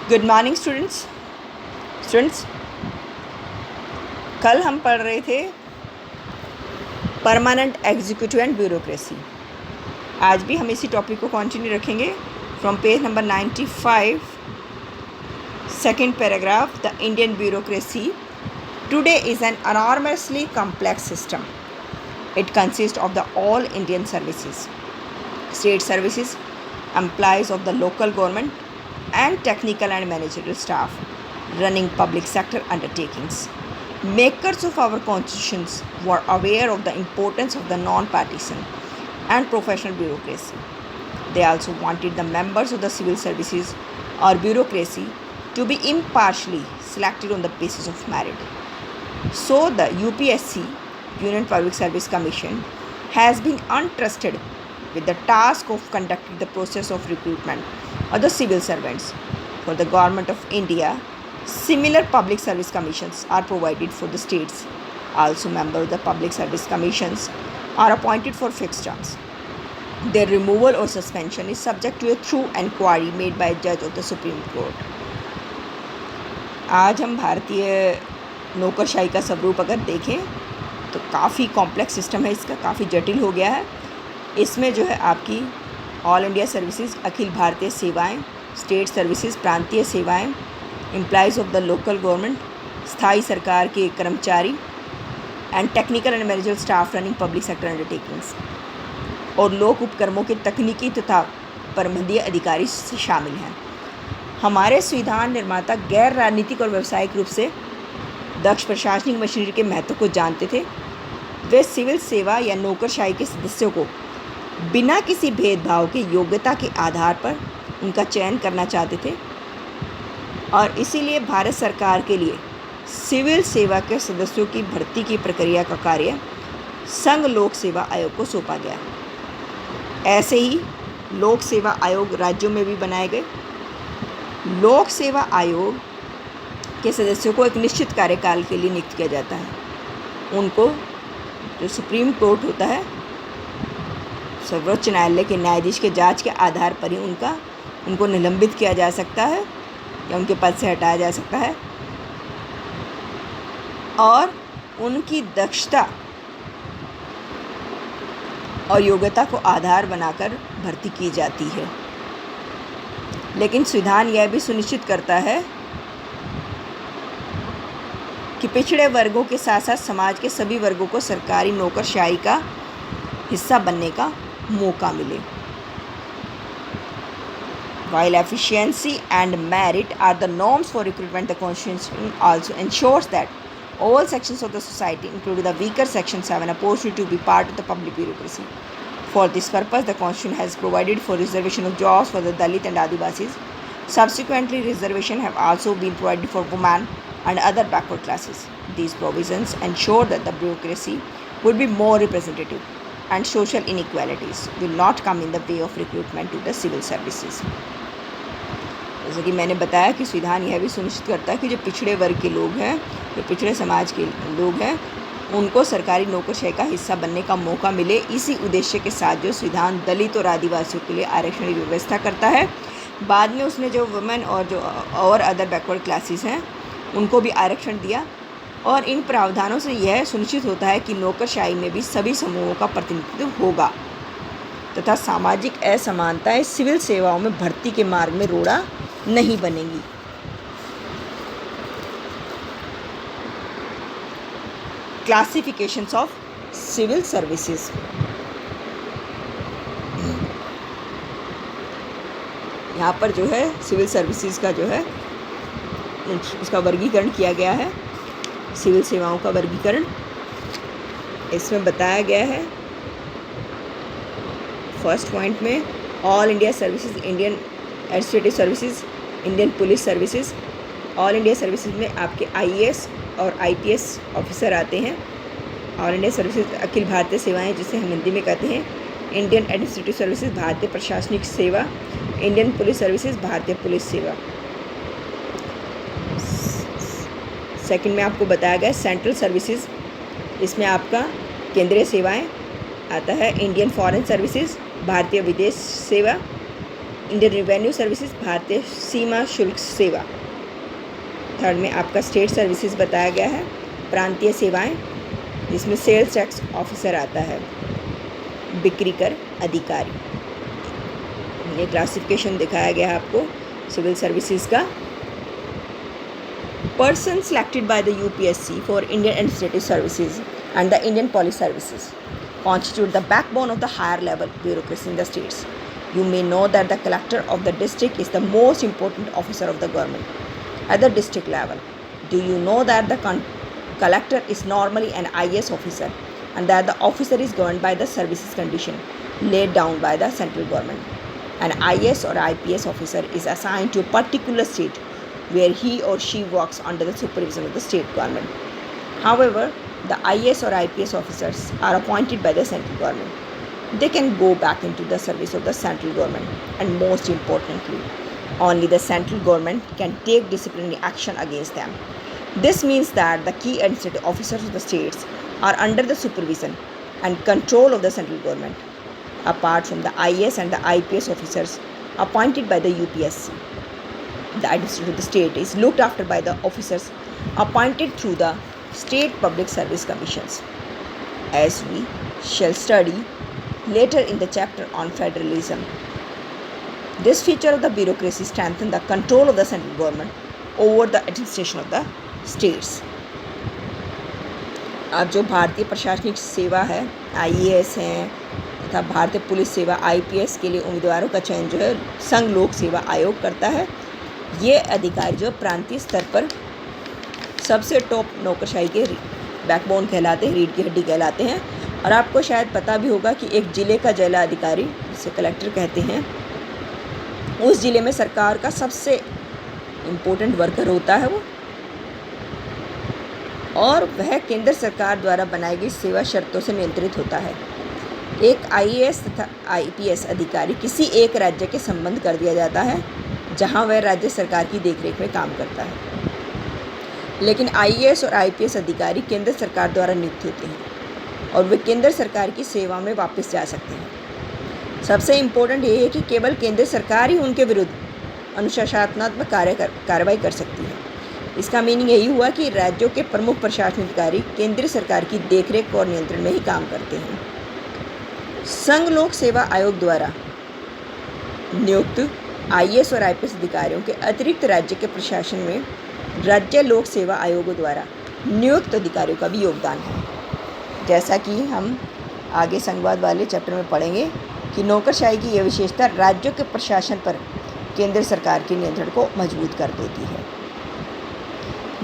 Good morning students. कल हम पढ़ रहे थे परमानेंट एग्जीक्यूटिव एंड ब्यूरोक्रेसी। आज भी हम इसी टॉपिक को कंटिन्यू रखेंगे from page number 95, second paragraph. The Indian bureaucracy today is an enormously complex system. It consists of the all Indian services, state services, employees of the local government, and technical and managerial staff running public sector undertakings. Makers of our constitutions were aware of the importance of the non-partisan and professional bureaucracy. They also wanted the members of the civil services or bureaucracy to be impartially selected on the basis of merit. So the UPSC, Union Public Service Commission, has been entrusted with the task of conducting the process of recruitment of the civil servants. For the Government of India, similar public service commissions are provided for the states. Also, members of the public service commissions are appointed for fixed terms. Their removal or suspension is subject to a through inquiry made by a judge of the Supreme Court. आज हम भारतीय नौकरशाही का स्वरूप अगर देखें तो काफ़ी कॉम्प्लेक्स सिस्टम है इसका, काफ़ी जटिल हो गया है। इसमें जो है आपकी all India services, Akhil Bharatiya सेवाएं, स्टेट सर्विसेज, प्रांतीय सेवाएं, employees of the local government, स्थायी सरकार के कर्मचारी, and technical and managerial staff running public sector undertakings, और लोक उपक्रमों के तकनीकी तथा प्रबंधीय अधिकारी शामिल हैं। हमारे संविधान निर्माता गैर राजनीतिक और व्यावसायिक रूप से दक्ष प्रशासनिक मशीनरी के महत्व को जानते थे। वे सिविल सेवा या नौकरशाही के सदस्यों को बिना किसी भेदभाव के योग्यता के आधार पर उनका चयन करना चाहते थे, और इसीलिए भारत सरकार के लिए सिविल सेवा के सदस्यों की भर्ती की प्रक्रिया का कार्य संघ लोक सेवा आयोग को सौंपा गया। ऐसे ही लोक सेवा आयोग राज्यों में भी बनाए गए। लोक सेवा आयोग के सदस्यों को एक निश्चित कार्यकाल के लिए नियुक्त किया जाता है। उनको जो सुप्रीम कोर्ट होता है, सर्वोच्च न्यायालय के न्यायाधीश के जांच के आधार पर ही उनको निलंबित किया जा सकता है या उनके पद से हटाया जा सकता है, और उनकी दक्षता और योग्यता को आधार बनाकर भर्ती की जाती है। लेकिन संविधान यह भी सुनिश्चित करता है कि पिछड़े वर्गों के साथ साथ समाज के सभी वर्गों को सरकारी नौकरशाही का हिस्सा बनने का मौका मिले। While efficiency and merit are the norms for recruitment, the Constitution also ensures that all sections of the society, including the weaker sections, have an opportunity to be part of the public bureaucracy. For this purpose, the Constitution has provided for reservation of jobs for the Dalit and Adivasis. Subsequently, reservations have also been provided for women and other backward classes. These provisions ensure that the bureaucracy would be more representative and social inequalities will not come in the way of recruitment to the civil services. जैसे कि मैंने बताया कि संविधान यह भी सुनिश्चित करता है कि जो पिछड़े वर्ग के लोग हैं, जो पिछड़े समाज के लोग हैं, उनको सरकारी नौकरशाही का हिस्सा बनने का मौका मिले। इसी उद्देश्य के साथ जो संविधान दलित और आदिवासियों के लिए आरक्षण की व्यवस्था करता है। बाद में उसने जो वुमेन और अदर बैकवर्ड क्लासेस हैं उनको भी आरक्षण दिया, और इन प्रावधानों से यह सुनिश्चित होता है कि नौकरशाही में भी सभी समूहों का प्रतिनिधित्व होगा तथा सामाजिक असमानताएं सिविल सेवाओं में भर्ती के मार्ग में रोड़ा नहीं बनेंगी। Classifications of civil services. यहाँ पर जो है सिविल सर्विसेज का जो है उसका वर्गीकरण किया गया है। सिविल सेवाओं का वर्गीकरण इसमें बताया गया है। फर्स्ट पॉइंट में all India services, Indian administrative services, Indian police services. All India services में आपके IAS और IPS ऑफिसर आते हैं। All India services Akhil Bharatiya सेवाएं, जिसे हम हिंदी में कहते हैं। इंडियन एडमिनिस्ट्रेटिव सर्विसेज भारतीय प्रशासनिक सेवा। इंडियन पुलिस सर्विसेज भारतीय पुलिस सेवा। सेकंड में आपको बताया गया सेंट्रल सर्विसेज, इसमें आपका केंद्रीय सेवाएं आता है। इंडियन फॉरेन सर्विसेज भारतीय विदेश सेवा। इंडियन रेवेन्यू सर्विसेज, भारतीय सीमा शुल्क सेवा। थर्ड में आपका स्टेट सर्विसेज बताया गया है, प्रांतीय सेवाएं, जिसमें सेल्स टैक्स ऑफिसर आता है, बिक्री कर अधिकारी। ये क्लासिफिकेशन दिखाया गया है आपको सिविल सर्विसेज का। Person selected by the UPSC for Indian Administrative Services and the Indian Police Services constitute the backbone of the higher level bureaucracy in the states. You may know that the collector of the district is the most important officer of the government at the district level. Do you know that the collector is normally an IAS officer and that the officer is governed by the services condition laid down by the central government? An IAS or IPS officer is assigned to a particular state where he or she works under the supervision of the state government. However, the IAS or IPS officers are appointed by the central government. They can go back into the service of the central government, and most importantly, only the central government can take disciplinary action against them. This means that the key administrative officers of the states are under the supervision and control of the central government, apart from the IAS and the IPS officers appointed by the UPSC. The administration of the state is looked after by the officers appointed through the state public service commissions, as we shall study later in the chapter on federalism. This feature of the bureaucracy strengthens the control of the central government over the administration of the states. अब जो भारतीय प्रशासनिक सेवा है, IAS हैं तथा भारतीय police सेवा IPS के लिए उम्मीदवारों का चयन जो है संघ लोक सेवा आयोग करता है। ये अधिकारी जो प्रांतीय स्तर पर सबसे टॉप नौकरशाही के बैकबोन कहलाते हैं, रीढ़ की हड्डी कहलाते हैं। और आपको शायद पता भी होगा कि एक ज़िले का जिला अधिकारी, जिसे कलेक्टर कहते हैं, उस ज़िले में सरकार का सबसे इम्पोर्टेंट वर्कर होता है वो, और वह केंद्र सरकार द्वारा बनाई गई सेवा शर्तों से नियंत्रित होता है। एक IAS तथा IPS अधिकारी किसी एक राज्य के संबंध कर दिया जाता है जहां वह राज्य सरकार की देखरेख में काम करता है, लेकिन IAS और IPS अधिकारी केंद्र सरकार द्वारा नियुक्त होते हैं और वे केंद्र सरकार की सेवा में वापस जा सकते हैं। सबसे इम्पोर्टेंट ये है कि केवल केंद्र सरकार ही उनके विरुद्ध अनुशासनात्मक कार्रवाई कर सकती है। इसका मीनिंग यही हुआ कि राज्यों के प्रमुख प्रशासनिक अधिकारी केंद्र सरकार की देखरेख और नियंत्रण में ही काम करते हैं। संघ लोक सेवा आयोग द्वारा नियुक्त IAS और IPS अधिकारियों के अतिरिक्त राज्य के प्रशासन में राज्य लोक सेवा आयोगों द्वारा नियुक्त अधिकारियों का भी योगदान है। जैसा कि हम आगे संघवाद वाले चैप्टर में पढ़ेंगे कि नौकरशाही की यह विशेषता राज्यों के प्रशासन पर केंद्र सरकार के नियंत्रण को मजबूत कर देती है।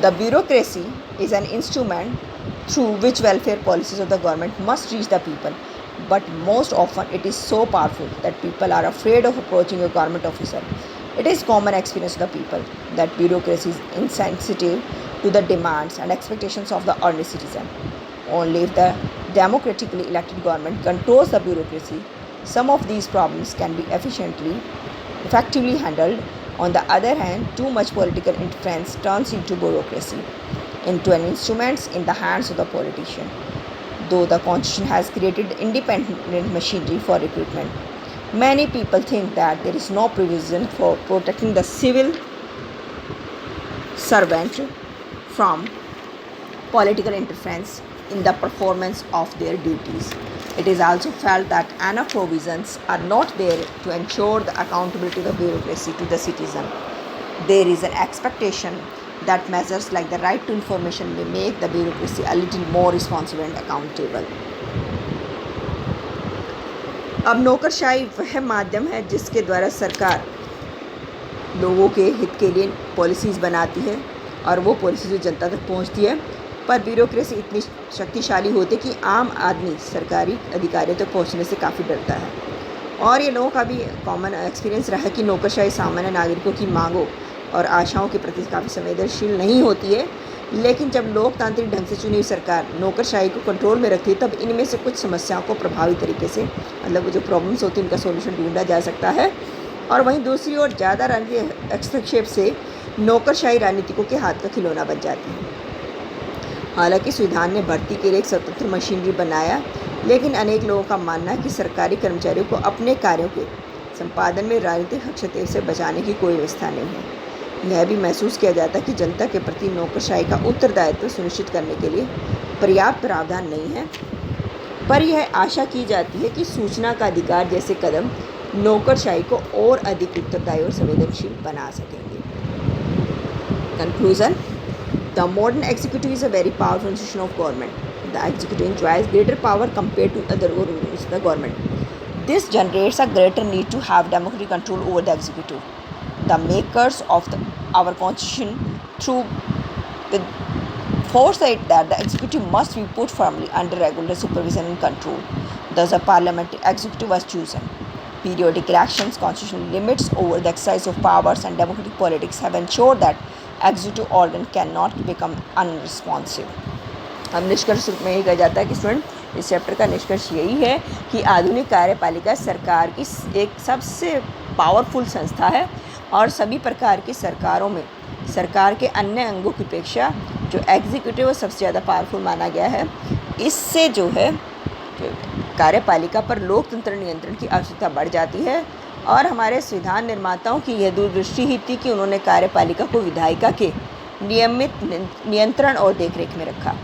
The bureaucracy is an instrument through which welfare policies of the government must reach the people, but most often it is so powerful that people are afraid of approaching a government officer. It is common experience of the people that bureaucracy is insensitive to the demands and expectations of the ordinary citizen. Only if the democratically elected government controls the bureaucracy, some of these problems can be effectively handled. On the other hand, too much political interference turns into bureaucracy, into an instrument in the hands of the politician. Though the Constitution has created independent machinery for recruitment, many people think that there is no provision for protecting the civil servant from political interference in the performance of their duties. It is also felt that enough provisions are not there to ensure the accountability of the bureaucracy to the citizen. There is an expectation that measures like the right to information may make the bureaucracy a little more responsible and accountable. अब नौकरशाही वह माध्यम है जिसके द्वारा सरकार लोगों के हित के लिए पॉलिसीज़ बनाती है और वो पॉलिसी जो जनता तक पहुंचती है, पर ब्यूरोक्रेसी इतनी शक्तिशाली होती है कि आम आदमी सरकारी अधिकारियों तक पहुंचने से काफ़ी डरता है। और ये लोगों का भी कॉमन एक्सपीरियंस रहा है कि नौकरशाही सामान्य नागरिकों की मांगों और आशाओं के प्रति काफ़ी संवेदनशील नहीं होती है, लेकिन जब लोकतांत्रिक ढंग से चुनी हुई सरकार नौकरशाही को कंट्रोल में रखती है तब इनमें से कुछ समस्याओं को प्रभावी तरीके से, मतलब जो प्रॉब्लम्स होती हैं उनका सॉल्यूशन ढूंढा जा सकता है। और वहीं दूसरी ओर ज़्यादा राजनीतिक हस्तक्षेप से नौकरशाही राजनीतिकों के हाथ का खिलौना बन जाती है। हालांकि संविधान ने भर्ती के लिए एक स्वतंत्र मशीनरी बनाया, लेकिन अनेक लोगों का मानना है कि सरकारी कर्मचारियों को अपने कार्यों के संपादन में राजनीतिक हस्तक्षेप से बचाने की कोई व्यवस्था नहीं है। यह भी महसूस किया जाता है कि जनता के प्रति नौकरशाही का उत्तरदायित्व सुनिश्चित करने के लिए पर्याप्त प्रावधान नहीं है, पर यह आशा की जाती है कि सूचना का अधिकार जैसे कदम नौकरशाही को और अधिक उत्तरदायी और संवेदनशील बना सकेंगे। Conclusion: The modern executive is a very powerful institution of government. The executive enjoys greater power compared to other organs of the government. This generates a greater need to have democratic control over the executive. The makers of our constitution through with foresight that the executive must be put firmly under regular supervision and control. Thus, a parliamentary executive was chosen. Periodic elections, constitutional limits over the exercise of powers, and democratic politics have ensured that executive organ cannot become unresponsive. अब निष्कर्ष रूप में ये कहा जाता है कि student इस चैप्टर का निष्कर्ष यही है कि आधुनिक कार्यपालिका सरकार की एक सबसे पावरफुल संस्था है और सभी प्रकार की सरकारों में सरकार के अन्य अंगों की अपेक्षा जो एग्जीक्यूटिव है सबसे ज़्यादा पावरफुल माना गया है। इससे जो है कार्यपालिका पर लोकतंत्र नियंत्रण की आवश्यकता बढ़ जाती है और हमारे संविधान निर्माताओं की यह दूरदृष्टि ही थी कि उन्होंने कार्यपालिका को विधायिका के नियमित नियंत्रण और देखरेख में रखा।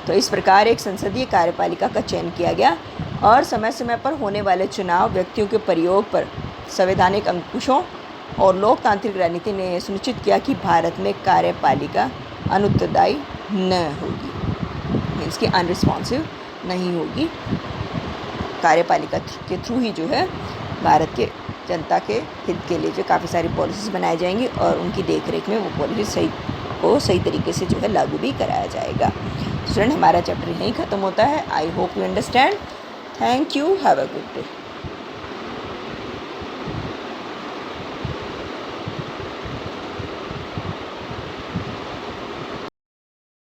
तो इस प्रकार एक संसदीय कार्यपालिका का चयन किया गया और समय समय पर होने वाले चुनाव व्यक्तियों के प्रयोग पर संवैधानिक अंकुशों और लोकतांत्रिक राजनीति ने यह सुनिश्चित किया कि भारत में कार्यपालिका अनुत्तरदायी न होगी, मीन्स कि अनरिस्पॉन्सिव नहीं होगी। कार्यपालिका के थ्रू ही जो है भारत के जनता के हित के लिए जो काफ़ी सारी पॉलिसीज़ बनाई जाएंगी और उनकी देखरेख में वो पॉलिसी सही तरीके से जो है लागू भी कराया जाएगा। स्टूडेंट, हमारा चैप्टर यहीं ख़त्म होता है। I hope you understand. Thank you. Have a good day.